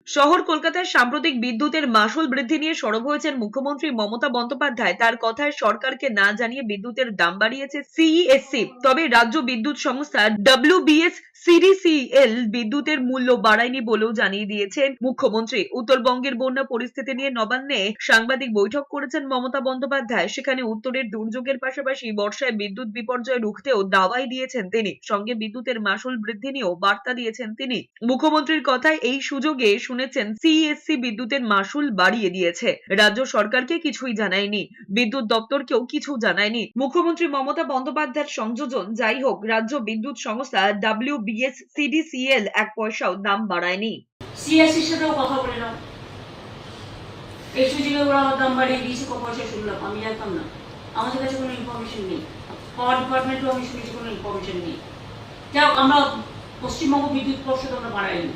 শহর কলকাতায় সাম্প্রতিক বিদ্যুতের মাশুল বৃদ্ধি নিয়ে সরব হয়েছেন মুখ্যমন্ত্রী মমতা বন্দ্যোপাধ্যায়। তার কথায় সরকারকে না জানিয়ে বিদ্যুতের দাম বাড়িয়েছে সিইএসসি। তবে রাজ্য বিদ্যুৎ সংস্থা WBSCDCL বিদ্যুতের মূল্য বাড়ায়নি বলেও জানিয়ে দিয়েছেন মুখ্যমন্ত্রী। উত্তরবঙ্গের বন্যা পরিস্থিতি নিয়ে নবান্নে সাংবাদিক বৈঠক করেছেন মমতা বন্দ্যোপাধ্যায়। সেখানে উত্তরের দুর্যোগের পাশাপাশি বর্ষায় বিদ্যুৎ বিপর্যয় রুখতেও দাওয়াই দিয়েছেন তিনি। সঙ্গে বিদ্যুতের মাশুল বৃদ্ধি নিয়েও বার্তা দিয়েছেন তিনি। মুখ্যমন্ত্রীর কথায় এই সুযোগে শুনেছেন সিইএসসি বিদ্যুতের মাশুল বাড়িয়ে দিয়েছে। রাজ্য সরকারকে কিছুই জানায়নি, বিদ্যুৎ দপ্তরকেও কিছু জানায়নি। মুখ্যমন্ত্রী মমতা বন্দ্যোপাধ্যায়ের সংযোজন যাই হোক, রাজ্য বিদ্যুৎ সংস্থা WBSCDCL 1 পয়সাও দাম বাড়ায়নি। সিএসসির সাথেও কথা বলে নাও, এই সুযোগে ওরা দাম বাড়িয়ে দিয়েছে। ক পয়সা শুনলাম, আমি জানতাম না, আমাদের কাছে কোনো ইনফরমেশন নেই। পাওয়ার ডিপার্টমেন্টও আমি শুনেছি কোনো ইনফরমেশন নেই। যাই হোক, আমরা পশ্চিমবঙ্গ বিদ্যুৎ পর্ষদ আমরা বাড়াইনি।